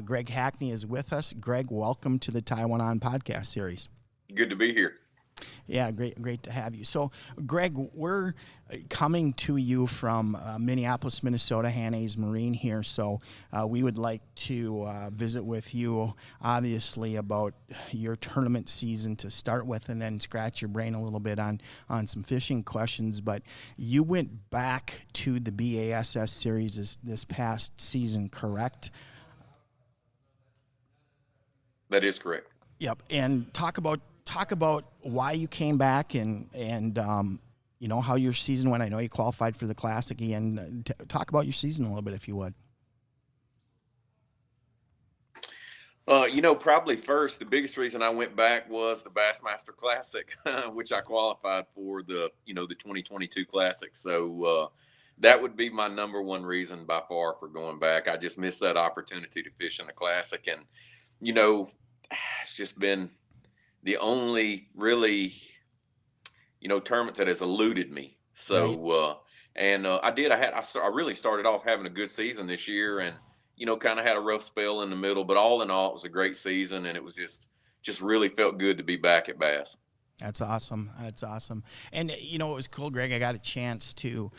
Greg Hackney is with us. Greg, welcome to the Taiwan On podcast series. Good to be here. Yeah, great to have you. So, Greg, we're coming to you from Minneapolis, Minnesota, Hannay's Marine here. So, we would like to visit with you, obviously, about your tournament season to start with, and then scratch your brain a little bit on some fishing questions. But you went back to the BASS series this past season, correct? That is correct. Yep, and talk about why you came back and how your season went. I know you qualified for the Classic again. Talk about your season a little bit, if you would. Probably first, the biggest reason I went back was the Bassmaster Classic, which I qualified for the 2022 Classic. So that would be my number one reason by far for going back. I just missed that opportunity to fish in the Classic, and it's just been the only really, tournament that has eluded me. So, right. I really started off having a good season this year, and, kind of had a rough spell in the middle, but all in all, it was a great season, and it was just really felt good to be back at Bass. That's awesome. That's awesome. And, it was cool, Greg. I got a chance to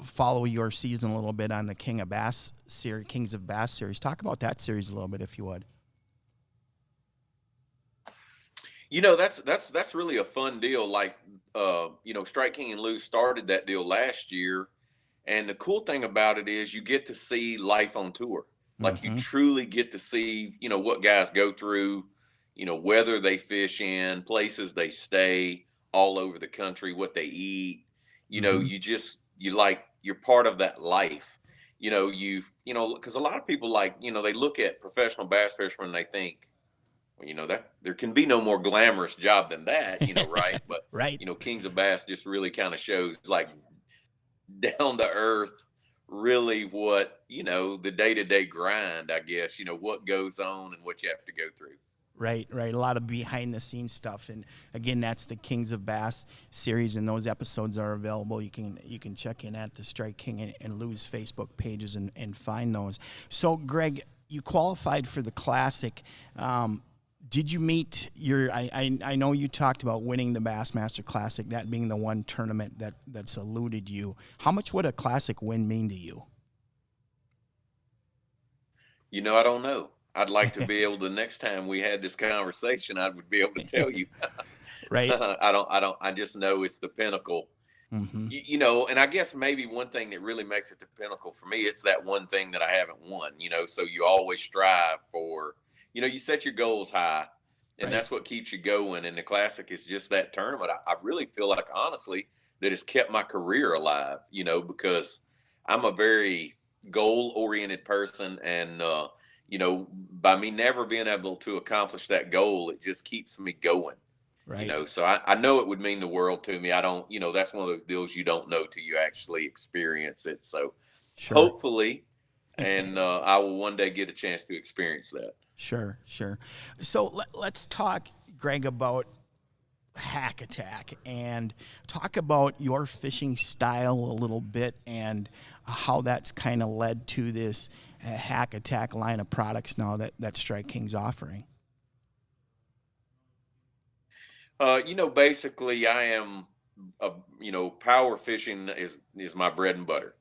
follow your season a little bit on the Kings of Bass series. Talk about that series a little bit, if you would. That's really a fun deal. Like, Strike King and Lose started that deal last year. And the cool thing about it is you get to see life on tour. Like, you truly get to see, what guys go through, whether they fish in, places they stay all over the country, what they eat. You're part of that life. Because a lot of people they look at professional bass fishermen and they think, that there can be no more glamorous job than that, right? But, right. Kings of Bass just really kind of shows down to earth, really what, the day-to-day grind, I guess, what goes on and what you have to go through. Right. A lot of behind the scenes stuff. And again, that's the Kings of Bass series, and those episodes are available. You can check in at the Strike King and Lose Facebook pages and find those. So, Greg, you qualified for the Classic. Did you meet I know you talked about winning the Bassmaster Classic, that being the one tournament that's eluded you. How much would a Classic win mean to you? I don't know. I'd like to be able to, next time we had this conversation, I would be able to tell you. Right. I just know it's the pinnacle. And I guess maybe one thing that really makes it the pinnacle for me, it's that one thing that I haven't won, so you always strive for, you set your goals high, and right. That's what keeps you going. And the Classic is just that tournament. I really feel like, honestly, that it's kept my career alive, because I'm a very goal-oriented person. And, by me never being able to accomplish that goal, it just keeps me going. Right. So I know it would mean the world to me. I don't, that's one of those deals you don't know till you actually experience it. So sure. Hopefully, and I will one day get a chance to experience that. Sure. So let's talk, Greg, about Hack Attack and talk about your fishing style a little bit and how that's kind of led to this Hack Attack line of products now that Strike King's offering. Basically, I am, power fishing is my bread and butter.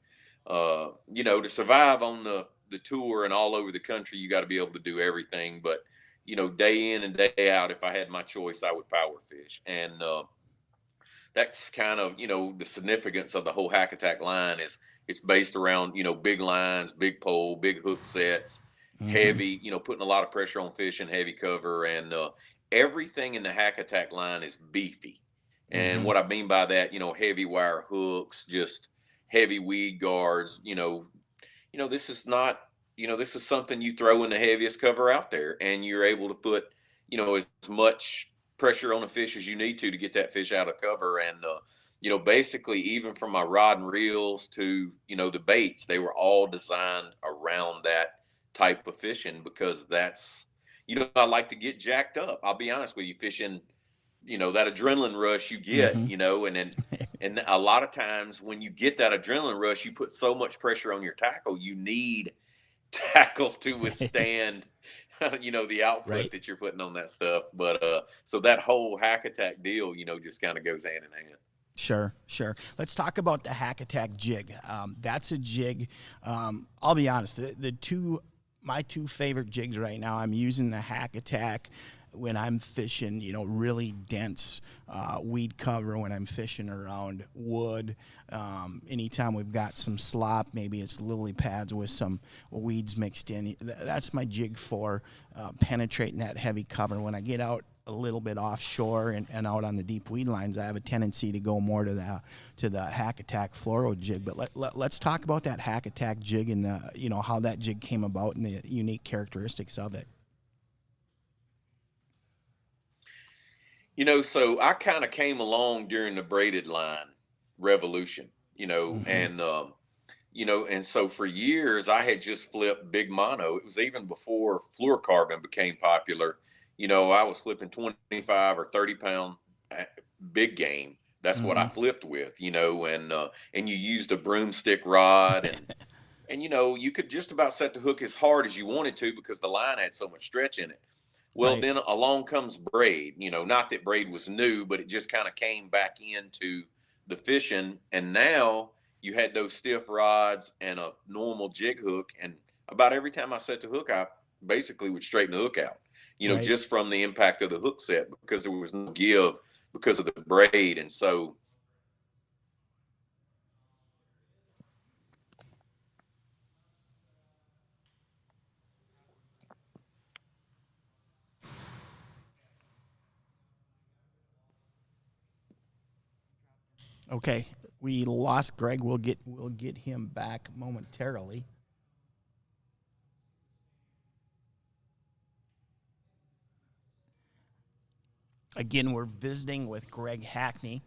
To survive on the tour and all over the country, you got to be able to do everything. But, day in and day out, if I had my choice, I would power fish. And that's kind of, the significance of the whole Hack Attack line is it's based around, big lines, big pole, big hook sets, heavy, putting a lot of pressure on fish and heavy cover. And everything in the Hack Attack line is beefy. And what I mean by that, heavy wire hooks, just heavy weed guards, this is not, this is something you throw in the heaviest cover out there, and you're able to put, as much pressure on a fish as you need to get that fish out of cover. And, basically even from my rod and reels to, the baits, they were all designed around that type of fishing, because that's, I like to get jacked up. I'll be honest with you, fishing, that adrenaline rush you get, and then, and a lot of times when you get that adrenaline rush, you put so much pressure on your tackle, you need tackle to withstand, the output Right. that you're putting on that stuff. But so that whole hack attack deal, just kind of goes hand in hand. Sure, sure. Let's talk about the Hack Attack jig. That's a jig. I'll be honest. My two favorite jigs right now. I'm using the Hack Attack when I'm fishing. Really dense weed cover. When I'm fishing around wood. Anytime we've got some slop, maybe it's lily pads with some weeds mixed in. That's my jig for penetrating that heavy cover. When I get out a little bit offshore and out on the deep weed lines, I have a tendency to go more to the Hack Attack fluoro jig. But let's talk about that Hack Attack jig and how that jig came about and the unique characteristics of it. So I kind of came along during the braided line revolution, Mm-hmm. and so for years I had just flipped big mono. It was even before fluorocarbon became popular. I was flipping 25 or 30 pound big game. That's what I Mm-hmm. flipped with, and you used a broomstick rod, and you could just about set the hook as hard as you wanted to because the line had so much stretch in it. Well, Right. then along comes braid. Not that braid was new, but it just kind of came back into the fishing. And now you had those stiff rods and a normal jig hook. And about every time I set the hook, I basically would straighten the hook out, Right. just from the impact of the hook set because there was no give because of the braid. And so, Okay. We lost Greg. We'll get him back momentarily. Again, we're visiting with Greg Hackney,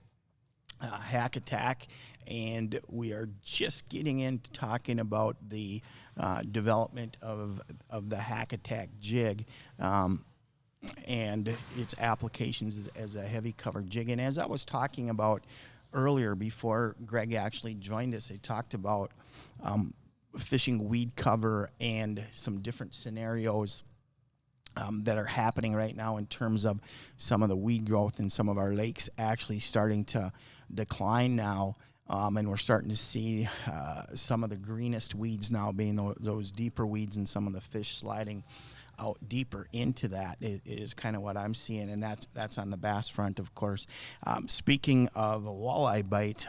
Hack Attack, and we are just getting into talking about the development of the Hack Attack jig. And its applications as a heavy cover jig. And as I was talking about earlier, before Greg actually joined us, I talked about fishing weed cover and some different scenarios that are happening right now in terms of some of the weed growth in some of our lakes actually starting to decline now. And we're starting to see some of the greenest weeds now being those deeper weeds, and some of the fish sliding out deeper into that is kind of what I'm seeing, and that's on the bass front, of course. Speaking of a walleye bite,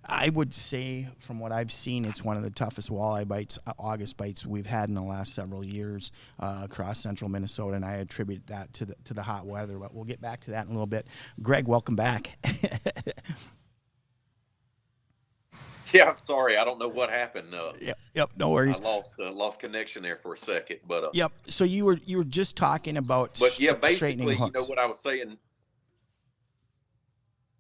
I would say from what I've seen, it's one of the toughest walleye bites, August bites we've had in the last several years across central Minnesota, and I attribute that to the hot weather. But we'll get back to that in a little bit. Greg, welcome back. yeah, I'm sorry. I don't know what happened. Yep, no I worries. lost connection there for a second, Yep. So you were just talking about but yeah, straightening basically, hooks. what I was saying.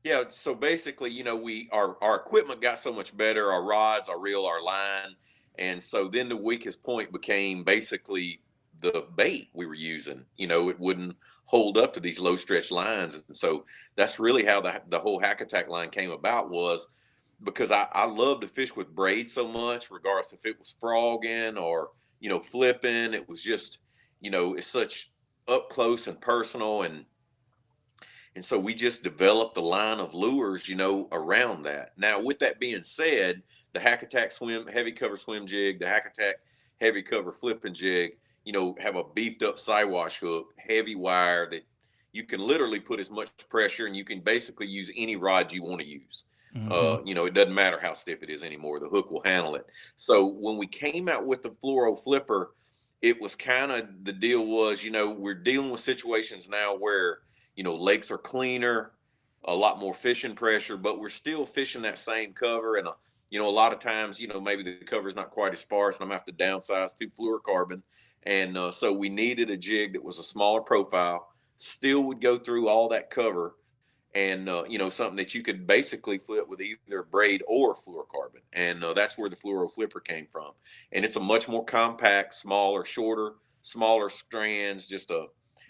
Yeah, so basically, we our equipment got so much better, our rods, our reel, our line, and so then the weakest point became basically the bait we were using. It wouldn't hold up to these low stretch lines, and so that's really how the whole Hack Attack line came about, was because I love to fish with braid so much, regardless if it was frogging or flipping. It was just it's such up close and personal, and so we just developed a line of lures, around that. Now, with that being said, the Hack Attack swim, heavy cover swim jig, the Hack Attack heavy cover flipping jig, have a beefed up Siwash hook, heavy wire that you can literally put as much pressure, and you can basically use any rod you want to use. Mm-hmm. It doesn't matter how stiff it is anymore. The hook will handle it. So when we came out with the fluoro flipper, it was kind of, the deal was, we're dealing with situations now where lakes are cleaner, a lot more fishing pressure, but we're still fishing that same cover. And, a lot of times, maybe the cover is not quite as sparse, and I'm going to have to downsize to fluorocarbon. And so we needed a jig that was a smaller profile, still would go through all that cover, and, something that you could basically flip with either braid or fluorocarbon. And that's where the fluoro flipper came from. And it's a much more compact, smaller, shorter, smaller strands, just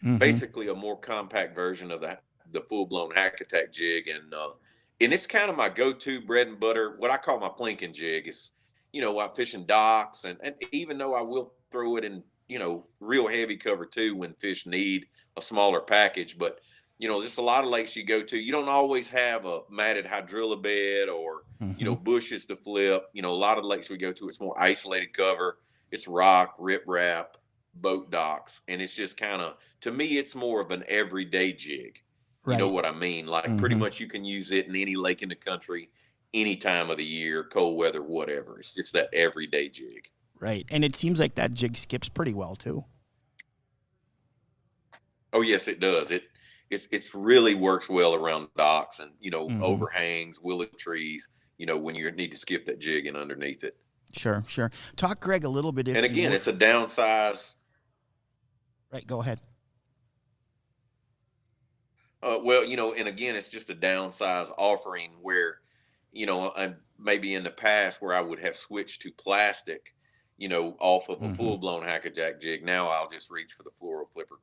Mm-hmm. basically a more compact version of the full blown Hack Attack jig, and it's kind of my go to bread and butter. What I call my plinking jig is I'm fishing docks, and even though I will throw it in, real heavy cover too when fish need a smaller package. But, just a lot of lakes you go to, you don't always have a matted hydrilla bed or, Mm-hmm. bushes to flip. A lot of the lakes we go to, it's more isolated cover. It's rock, riprap, boat docks. And it's just kind of, to me, it's more of an everyday jig. You know Right. what I mean? Like pretty Mm-hmm. much you can use it in any lake in the country, any time of the year, cold weather, whatever. It's just that everyday jig. Right. And it seems like that jig skips pretty well too. Oh yes, it does. It's really works well around docks and Mm-hmm. overhangs, willow trees. When you need to skip that jig and underneath it. Sure, sure. Talk, Greg, a little bit And if you again, would. it's a downsize. Right, go ahead. Well, and again, it's just a downsize offering where, I maybe in the past where I would have switched to plastic, off of a Mm-hmm. full blown hackerjack jig. Now I'll just reach for the fluoro flipper.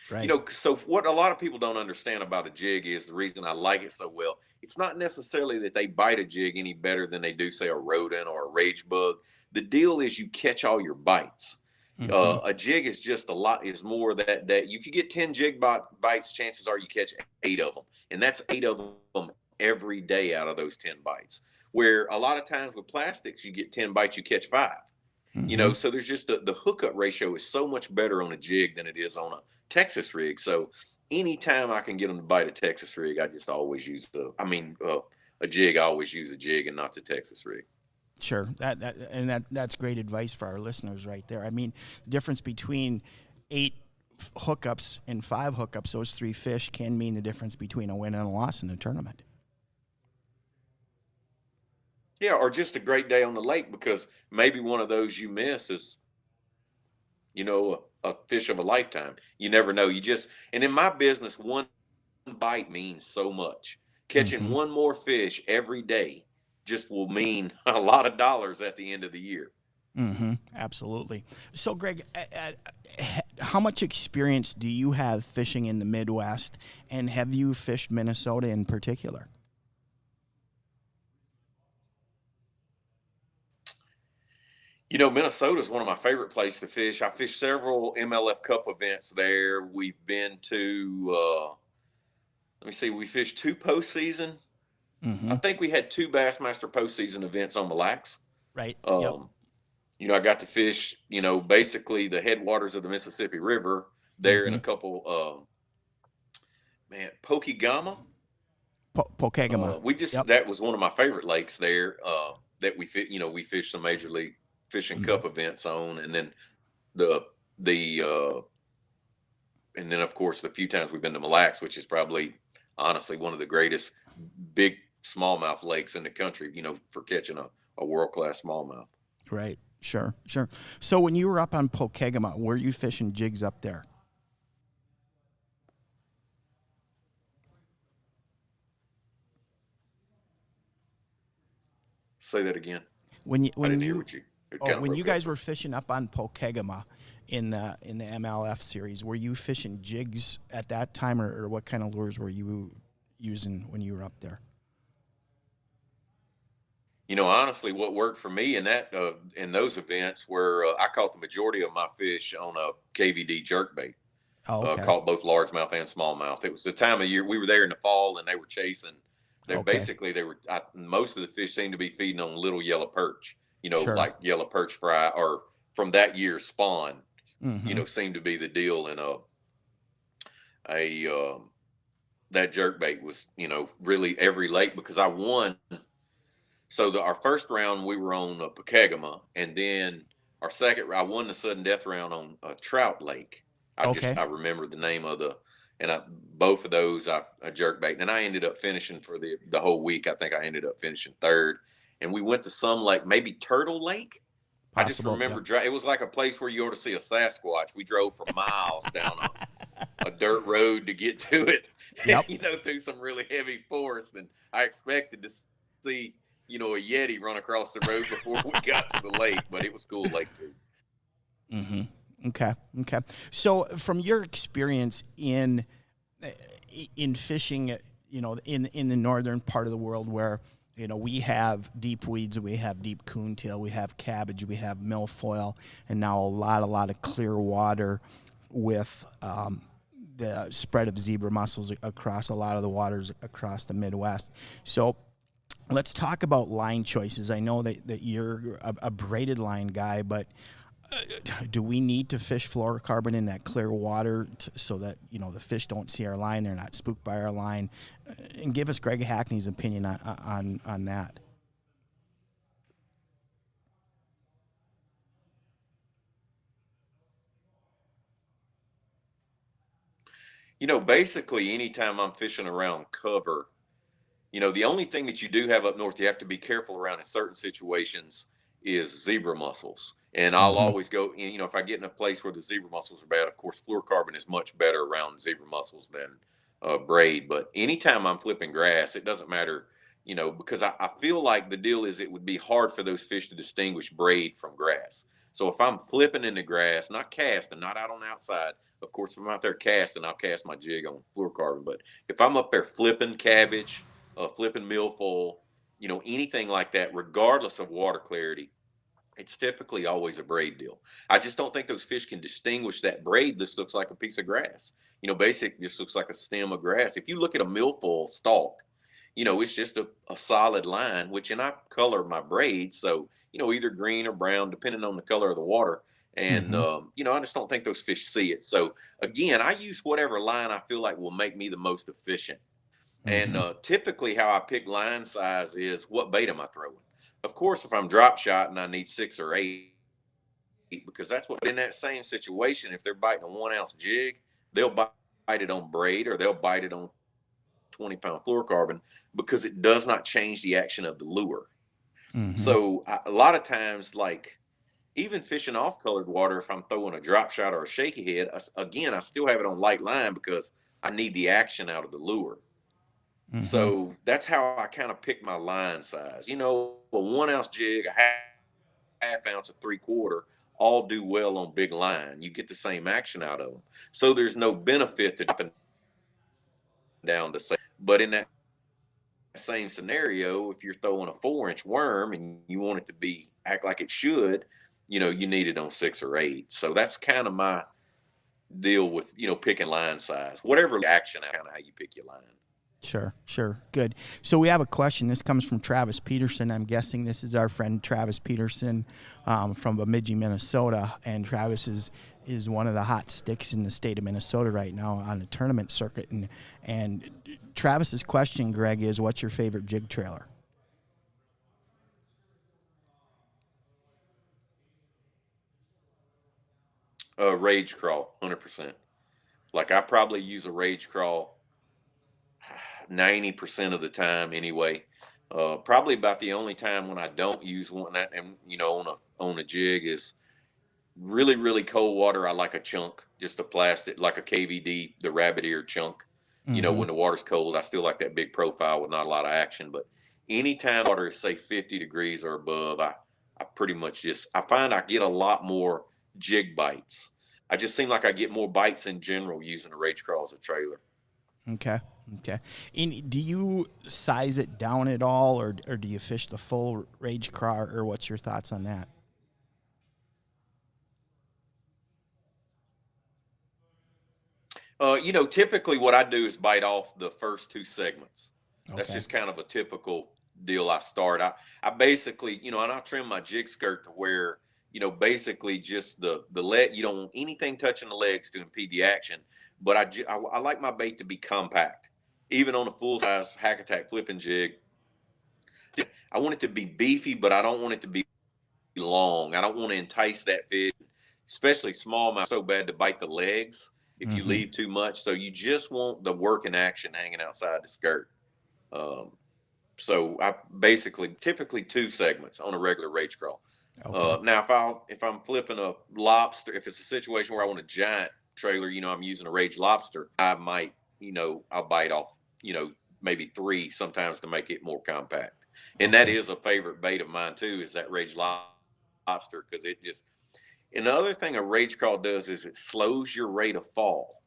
Right. So what a lot of people don't understand about a jig is the reason I like it so well. It's not necessarily that they bite a jig any better than they do, say, a rodent or a rage bug. The deal is you catch all your bites. Mm-hmm. A jig is just is more that if you get 10 jig bites, chances are you catch 8 of them. And that's 8 of them every day out of those 10 bites. Where a lot of times with plastics, you get 10 bites, you catch 5. Mm-hmm. So there's just the hookup ratio is so much better on a jig than it is on a Texas rig. So anytime I can get them to bite a Texas rig, I just always use a jig. I always use a jig and not the Texas rig. Sure. That's great advice for our listeners right there. I mean, the difference between 8 hookups and 5 hookups, those 3 fish can mean the difference between a win and a loss in the tournament. Yeah, or just a great day on the lake because maybe one of those you miss is, a fish of a lifetime. You never know. And in my business, one bite means so much. Catching Mm-hmm. one more fish every day just will mean a lot of dollars at the end of the year. Mm-hmm. Absolutely. So, Greg, how much experience do you have fishing in the Midwest, and have you fished Minnesota in particular? Minnesota is one of my favorite places to fish. I fished several MLF Cup events there. We've been to, let me see, we fished 2 postseason. Mm-hmm. I think we had 2 Bassmaster postseason events on Mille Lacs. Right. Yep. I got to fish, basically the headwaters of the Mississippi River there in Mm-hmm. a couple, Pokegama. Pokegama. Yep. That was one of my favorite lakes there that we fished some Major League Fishing Mm-hmm. Cup events on. And then and then of course the few times we've been to Mille Lacs, which is probably honestly one of the greatest big smallmouth lakes in the country, for catching a world-class smallmouth. Right. Sure. Sure. So when you were up on Pokegama, were you fishing jigs up there? Say that again. When I didn't hear what you. It kind of when you broke up. guys were fishing up on Pokegama in the MLF series, were you fishing jigs at that time, or what kind of lures were you using when you were up there? Honestly, what worked for me in those events were I caught the majority of my fish on a KVD jerkbait. Oh, okay. Caught both largemouth and smallmouth. It was the time of year we were there in the fall, and they were chasing. Most of the fish seemed to be feeding on little yellow perch. Sure. Like yellow perch fry, or from that year's spawn. Mm-hmm. Seemed to be the deal. And that jerkbait was really every lake because I won. So our first round we were on Pokegama, and then our second I won the sudden death round on Trout Lake. I remember the name of both of those I jerkbait, and I ended up finishing for the whole week. I think I ended up finishing 3rd, and we went to some lake, maybe Turtle Lake. I just remember it was like a place where you ought to see a Sasquatch. We drove for miles down a dirt road to get to it, through some really heavy forest, and I expected to see a Yeti run across the road before we got to the lake, but it was cool lake too. Mm-hmm. Okay. So from your experience in fishing, in the northern part of the world where we have deep weeds, we have deep coontail, we have cabbage, we have milfoil, and now a lot of clear water with the spread of zebra mussels across a lot of the waters across the Midwest. So let's talk about line choices. I know that you're a braided line guy, but do we need to fish fluorocarbon in that clear water so that the fish don't see our line, they're not spooked by our line? And give us Greg Hackney's opinion on that. Basically, anytime I'm fishing around cover, the only thing that you do have up north you have to be careful around in certain situations is zebra mussels. And I'll Mm-hmm. always go, if I get in a place where the zebra mussels are bad, of course, fluorocarbon is much better around zebra mussels than braid. But anytime I'm flipping grass, it doesn't matter, because I feel like the deal is it would be hard for those fish to distinguish braid from grass. So if I'm flipping in the grass, not casting, not out on the outside, of course, if I'm out there casting, I'll cast my jig on fluorocarbon. But if I'm up there flipping cabbage, flipping milfoil, anything like that, regardless of water clarity, it's typically always a braid deal. I just don't think those fish can distinguish that braid. This looks like a piece of grass. Basic just looks like a stem of grass. If you look at a milfoil stalk, it's just a solid line, which, and I color my braids. So, either green or brown, depending on the color of the water. And, Mm-hmm. I just don't think those fish see it. So again, I use whatever line I feel like will make me the most efficient. And Mm-hmm. typically, how I pick line size is what bait am I throwing? Of course, if I'm drop shot and I need 6 or 8, because that's what in that same situation, if they're biting a 1 ounce jig, they'll bite it on braid or they'll bite it on 20-pound fluorocarbon because it does not change the action of the lure. Mm-hmm. So a lot of times, like even fishing off colored water, if I'm throwing a drop shot or a shaky head, again, I still have it on light line because I need the action out of the lure. Mm-hmm. So that's how I kind of pick my line size. A 1 ounce jig, a half ounce, a 3/4, all do well on big line. You get the same action out of them. So there's no benefit to dropping down to say, but in that same scenario, if you're throwing a 4-inch worm and you want it to be act like it should, you need it on 6 or 8. So that's kind of my deal with, picking line size, whatever action, kind of how you pick your line. Sure, sure. Good. So we have a question. This comes from Travis Peterson. I'm guessing this is our friend Travis Peterson from Bemidji, Minnesota. And Travis is one of the hot sticks in the state of Minnesota right now on the tournament circuit. And Travis's question, Greg, is what's your favorite jig trailer? Rage crawl, 100%. Like I probably use a rage crawl 90% of the time anyway. Probably about the only time when I don't use one, and on a jig is really really cold water. I like a chunk, just a plastic, like a KVD, the rabbit ear chunk. Mm-hmm. When the water's cold, I still like that big profile with not a lot of action. But anytime water is say 50 degrees or above, I pretty much I find I get a lot more jig bites. I just seem like I get more bites in general using a rage crawl as a trailer. Okay. Okay. And do you size it down at all, or do you fish the full rage craw, or what's your thoughts on that? Typically what I do is bite off the first 2 segments. That's Okay. just kind of a typical deal I start. I basically, and I trim my jig skirt to where, basically just the leg, you don't want anything touching the legs to impede the action. But I like my bait to be compact. Even on a full size hack attack flipping jig, I want it to be beefy, but I don't want it to be long. I don't want to entice that fish, especially smallmouth, so bad to bite the legs if you Mm-hmm. leave too much. So you just want the working action hanging outside the skirt. Um, so I basically typically 2 segments on a regular rage crawl. Okay. Now if I'm flipping a lobster, if it's a situation where I want a giant trailer, I'm using a rage lobster, I might, I'll bite off, maybe 3 sometimes to make it more compact. And that Okay. is a favorite bait of mine too, is that rage lobster, because and the other thing a rage crawl does is it slows your rate of fall.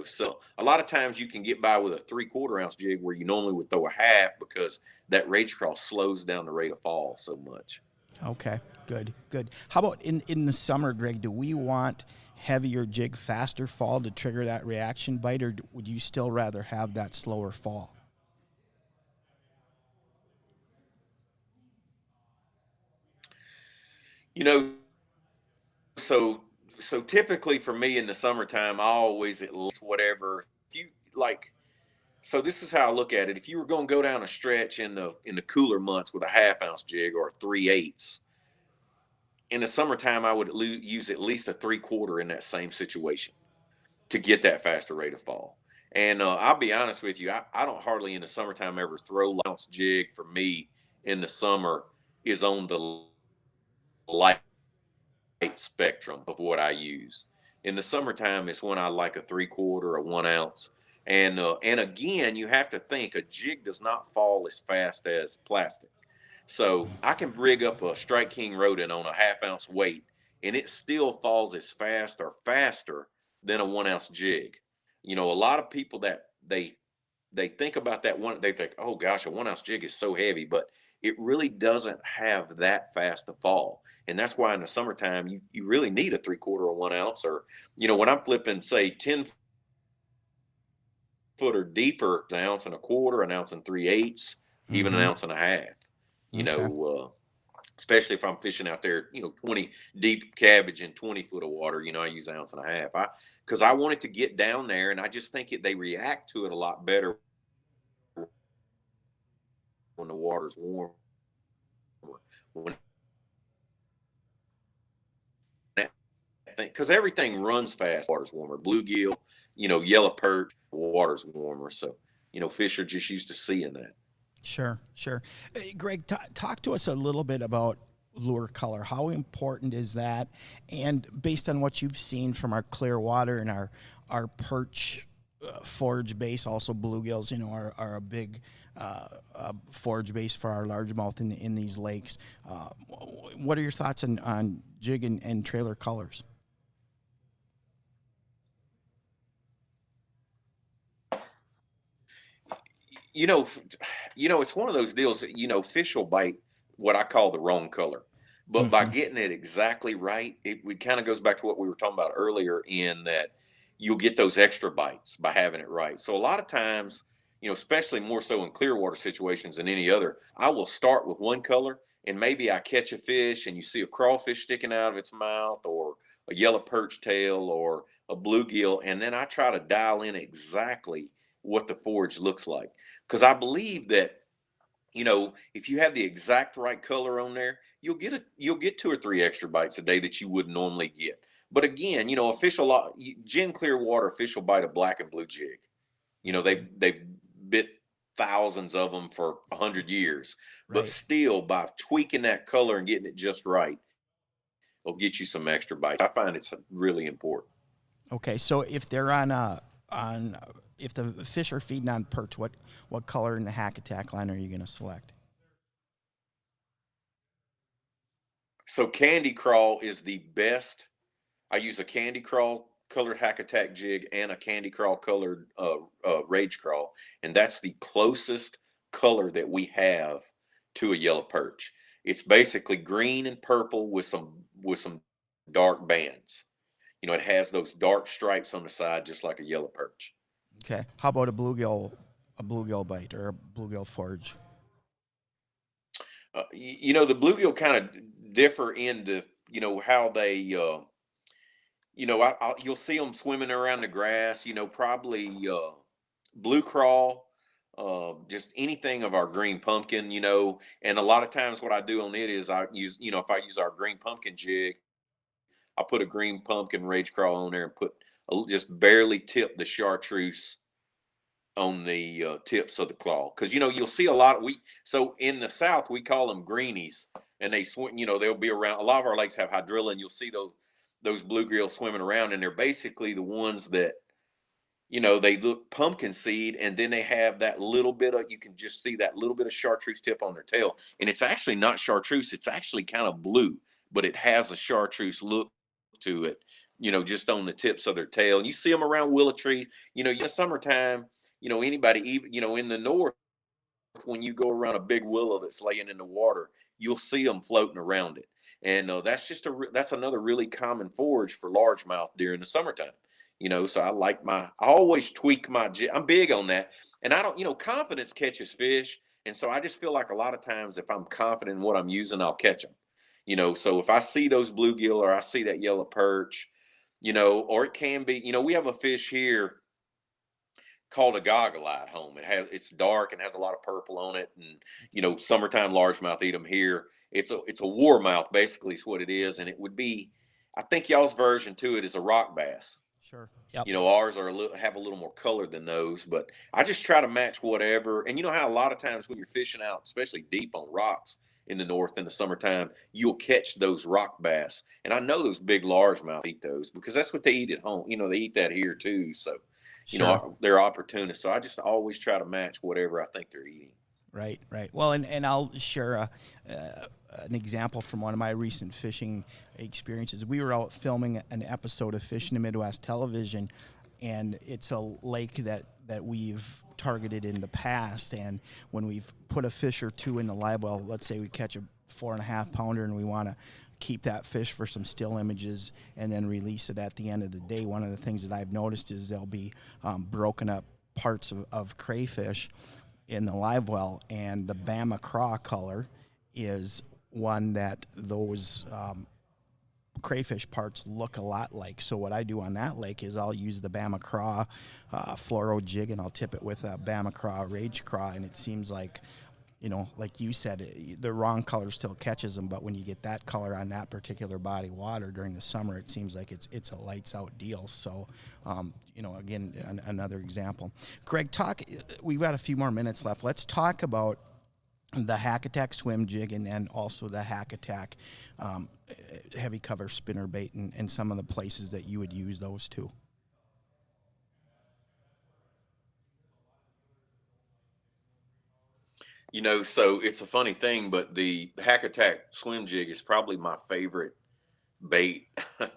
So a lot of times you can get by with a 3/4 ounce jig where you normally would throw a half, because that rage crawl slows down the rate of fall so much. Okay, good, good. How about in the summer, Greg? Do we want heavier jig, faster fall to trigger that reaction bite, or would you still rather have that slower fall? You know, so so typically for me in the summertime, I always at least whatever. If you like, so this is how I look at it. If you were going to go down a stretch in the cooler months with a half-ounce jig or 3/8, in the summertime I would use at least a 3/4 in that same situation to get that faster rate of fall. And I'll be honest with you, I don't hardly in the summertime ever throw ounce jig. For me in the summer is on the light spectrum of what I use. In the summertime, it's when I like a 3/4 or 1 ounce. And again, you have to think a jig does not fall as fast as plastic. So I can rig up a Strike King rodent on a half-ounce weight, and it still falls as fast or faster than a 1 ounce jig. A lot of people that they think about that one, they think, oh gosh, a 1 ounce jig is so heavy, but it really doesn't have that fast to fall. And that's why in the summertime, you really need a 3/4 or 1 ounce. Or, when I'm flipping, say, 10 foot or deeper, an ounce and a quarter, an ounce and 3/8, even an Mm-hmm. ounce and a half, you Okay. know, especially if I'm fishing out there, 20 deep cabbage in 20 foot of water, I use an ounce and a half. Because I want it to get down there, and I just think they react to it a lot better when the water's warm. When that thing, because everything runs fast, water's warmer. Bluegill, yellow perch, water's warmer. So, fish are just used to seeing that. Sure, sure. Hey, Greg, talk to us a little bit about lure color. How important is that? And based on what you've seen from our clear water and our perch forage base, also bluegills, are a big forage base for our largemouth in these lakes. What are your thoughts on jig and trailer colors? You know, f- it's one of those deals that, fish will bite what I call the wrong color. But by Mm-hmm. getting it exactly right, it kind of goes back to what we were talking about earlier, in that you'll get those extra bites by having it right. So a lot of times, especially more so in clear water situations than any other, I will start with one color, and maybe I catch a fish and you see a crawfish sticking out of its mouth, or a yellow perch tail, or a bluegill, and then I try to dial in exactly what the forage looks like, because I believe that, if you have the exact right color on there, you'll get 2 or 3 extra bites a day that you would normally get. But again, a fish a lot, gin clear water fish will bite a black and blue jig. They've bit thousands of them for 100 years, but Right. still, by tweaking that color and getting it just right, it'll get you some extra bites. I find it's really important. Okay, so if they're on if the fish are feeding on perch, what color in the hack attack line are you going to select? So candy crawl is the best. I use a candy crawl colored hack attack jig and a candy crawl colored rage crawl, and that's the closest color that we have to a yellow perch. It's basically green and purple with some dark bands. It has those dark stripes on the side, just like a yellow perch. Okay, how about a bluegill bite or a bluegill forage? The bluegill kind of differ into how they you'll see them swimming around the grass. Probably blue crawl, just anything of our green pumpkin. And a lot of times what I do on it is I use, if I use our green pumpkin jig, I put a green pumpkin rage crawl on there and put just barely tip the chartreuse on the tips of the claw, because you'll see a lot of we so in the south we call them greenies, and they swim. They'll be around. A lot of our lakes have hydrilla, and you'll see those bluegill swimming around, and they're basically the ones that they look pumpkin seed, and then they have that little bit of, you can just see that little bit of chartreuse tip on their tail, and it's actually not chartreuse, it's actually kind of blue, but it has a chartreuse look to it. just on the tips of their tail. And you see them around willow trees. In the summertime, anybody, even, in the north, when you go around a big willow that's laying in the water, you'll see them floating around it. And that's another really common forage for largemouth during the summertime. So I always tweak my jig. I'm big on that. And I don't, confidence catches fish. And so I just feel like a lot of times if I'm confident in what I'm using, I'll catch them. So if I see those bluegill or I see that yellow perch, or it can be, we have a fish here called a goggle-eyed home. It's dark and has a lot of purple on it, and summertime largemouth eat them here. It's a warmouth, basically, is what it is, and it would be, I think y'all's version to it is a rock bass. Sure. Yep. Ours have a little more color than those, but I just try to match whatever. And you know how a lot of times when you're fishing out, especially deep on rocks in the north in the summertime, you'll catch those rock bass. And I know those big largemouth eat those because that's what they eat at home. They eat that here too. So, Sure. they're opportunists. So I just always try to match whatever I think they're eating. Right, right. Well, and I'll share an example from one of my recent fishing experiences. We were out filming an episode of Fish in the Midwest Television, and it's a lake that we've targeted in the past. And when we've put a fish or two in the live well, let's say we catch a 4.5 pounder and we want to keep that fish for some still images and then release it at the end of the day, one of the things that I've noticed is there'll be broken up parts of crayfish in the live well, and the Bama craw color is one that those crayfish parts look a lot like. So what I do on that lake is I'll use the Bama craw fluoro jig, and I'll tip it with a Bama craw rage craw, and it seems like, like you said, the wrong color still catches them, but when you get that color on that particular body of water during the summer, it seems like it's a lights out deal. So, again, another example. Greg, we've got a few more minutes left. Let's talk about the Hack Attack swim jig and then also the Hack Attack heavy cover spinnerbait and some of the places that you would use those two. So it's a funny thing, but the Hack Attack swim jig is probably my favorite bait,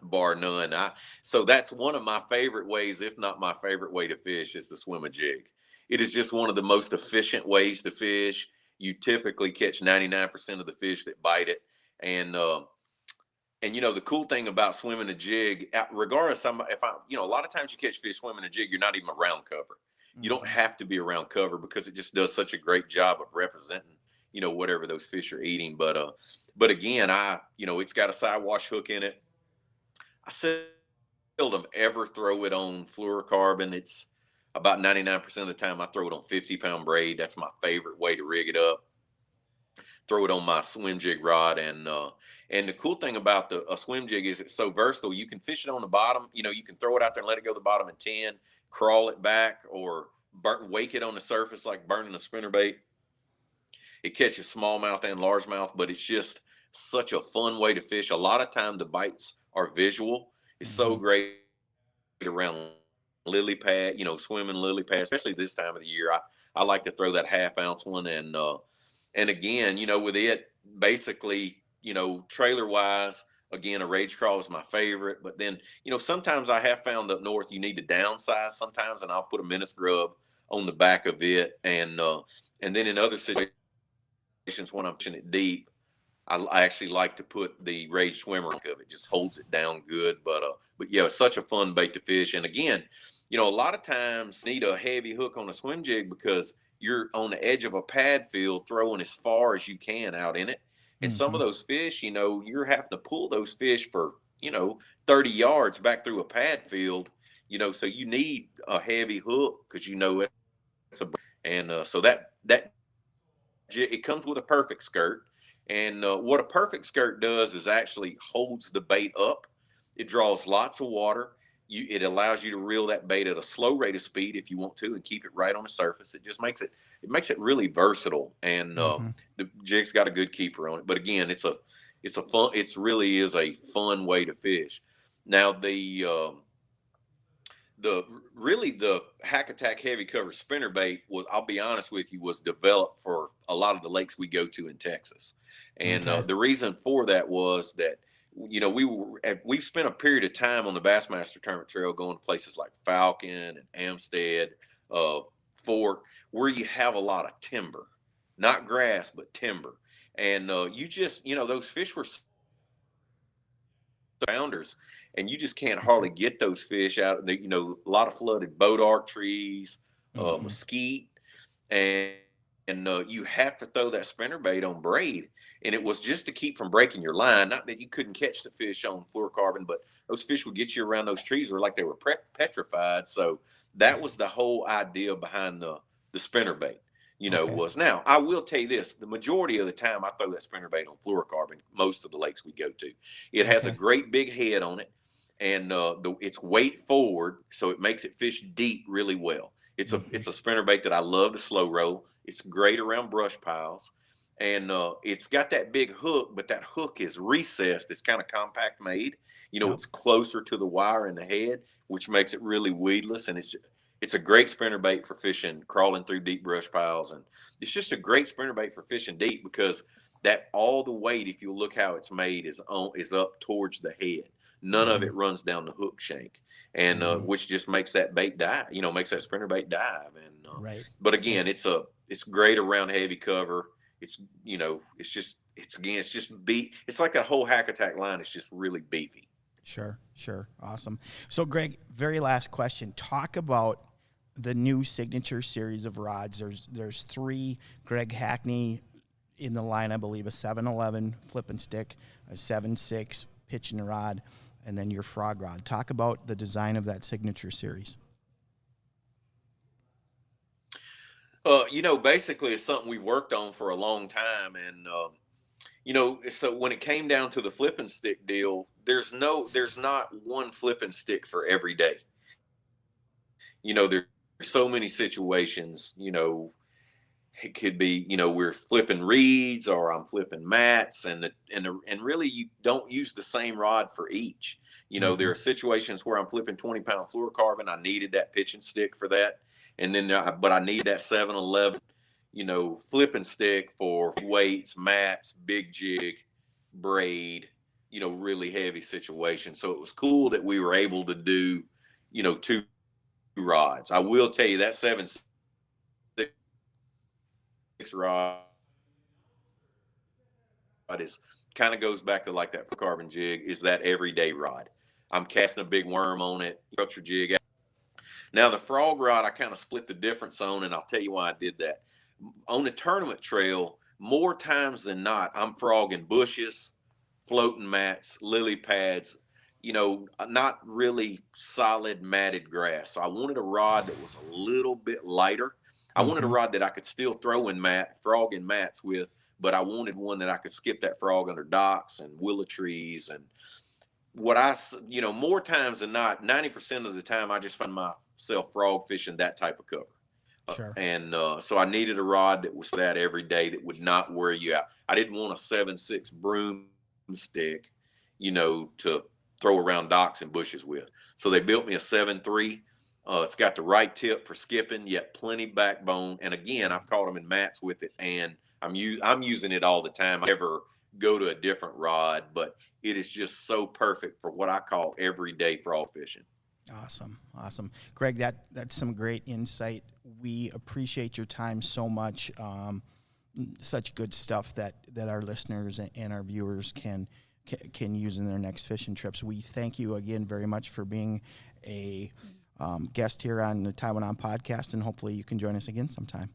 bar none. So that's one of my favorite ways, if not my favorite way to fish, is to swim a jig. It is just one of the most efficient ways to fish. You typically catch 99% of the fish that bite it, and the cool thing about swimming a jig, regardless, a lot of times you catch fish swimming a jig, you're not even around cover. You don't have to be around cover because it just does such a great job of representing, whatever those fish are eating. But again, it's got a side wash hook in it. I seldom ever throw it on fluorocarbon. It's about 99% of the time I throw it on 50-pound braid. That's my favorite way to rig it up. Throw it on my swim jig rod, and the cool thing about a swim jig is it's so versatile. You can fish it on the bottom. You can throw it out there and let it go to the bottom in 10, crawl it back, or wake it on the surface like burning a spinnerbait. It catches smallmouth and largemouth, but it's just such a fun way to fish. A lot of time the bites are visual. It's so great around lily pad, swimming lily pad, especially this time of the year. I like to throw that half-ounce one, and again, with it, basically, trailer wise, again, a rage crawl is my favorite. But then, sometimes I have found up north you need to downsize sometimes, and I'll put a menace grub on the back of it. And then in other situations, when I'm fishing it deep, I actually like to put the rage swimmer of it. Just holds it down good. But yeah, it's such a fun bait to fish. And again, a lot of times you need a heavy hook on a swim jig because you're on the edge of a pad field throwing as far as you can out in it. And some of those fish, you're having to pull those fish for, 30 yards back through a pad field, so you need a heavy hook because, it's so that it comes with a perfect skirt. And what a perfect skirt does is actually holds the bait up. It draws lots of water. It allows you to reel that bait at a slow rate of speed if you want to, and keep it right on the surface. It just makes it really versatile, and the jig's got a good keeper on it. But again, it really is a fun way to fish. Now the Hack Attack heavy cover spinnerbait I'll be honest with you, was developed for a lot of the lakes we go to in Texas, and the reason for that was that we've spent a period of time on the Bassmaster Tournament Trail going to places like Falcon and Amstead, uh, Fork, where you have a lot of timber, not grass, but timber. And those fish were founders, and you just can't hardly get those fish out. A lot of flooded bodark trees, Mm-hmm. mesquite, and you have to throw that spinnerbait on braid. And it was just to keep from breaking your line. Not that you couldn't catch the fish on fluorocarbon, but those fish would get you around those trees were like they were petrified. So that was the whole idea behind the spinnerbait. Okay. Was now I will tell you this: the majority of the time I throw that spinnerbait on fluorocarbon. Most of the lakes we go to, it has a Okay. great big head on it, and it's weight forward, so it makes it fish deep really well. It's a Mm-hmm. it's a spinnerbait that I love to slow roll. It's great around brush piles, and it's got that big hook, but that hook is recessed. It's kind of compact made. Yep. It's closer to the wire in the head, which makes it really weedless, and it's a great spinnerbait for fishing, crawling through deep brush piles, and it's just a great spinnerbait for fishing deep because that all the weight, if you look how it's made, is up towards the head. None of Mm-hmm. it runs down the hook shank, and Mm-hmm. which just makes that bait dive. Makes that spinnerbait dive. And Right. but And again, it's great around heavy cover. It's just beat. It's like a whole hack attack line. It's just really beefy. sure, sure. Awesome. So, Greg, very last question. Talk about the new signature series of rods. There's three. Greg Hackney in the line, I believe, a 711 flip and stick, a 7.6 pitch and rod, and then your frog rod. Talk about the design of that signature series. Basically, it's something we've worked on for a long time, and so when it came down to the flipping stick deal, there's not one flipping stick for every day. There's so many situations. It could be, we're flipping reeds or I'm flipping mats, and really you don't use the same rod for each. Mm-hmm. There are situations where I'm flipping 20-pound fluorocarbon. I needed that pitching stick for that, and then but I need that 711, flipping stick for weights, mats, big jig, braid, really heavy situations. So it was cool that we were able to do, two rods. I will tell you that 7.6 rod is kind of goes back to like that carbon jig is that everyday rod. I'm casting a big worm on it, structure jig out. Now the frog rod, I kind of split the difference on, and I'll tell you why I did that. On the tournament trail, more times than not, I'm frogging bushes, floating mats, lily pads, not really solid matted grass. So I wanted a rod that was a little bit lighter. I wanted a Mm-hmm. rod that I could still throw in frog in mats with, but I wanted one that I could skip that frog under docks and willow trees. And more times than not, 90% of the time, I just find myself frog fishing that type of cover. Sure. And so I needed a rod that was for that every day that would not wear you out. I didn't want a 7.6 broomstick, to throw around docks and bushes with. So they built me a 7.3. It's got the right tip for skipping, yet plenty backbone. And again, I've caught them in mats with it, and I'm using it all the time. I never go to a different rod, but it is just so perfect for what I call everyday frog fishing. Awesome. Awesome. Greg, that's some great insight. We appreciate your time so much. Such good stuff that our listeners and our viewers can use in their next fishing trips. We thank you again very much for being a guest here on the Taiwan On podcast, and hopefully you can join us again sometime.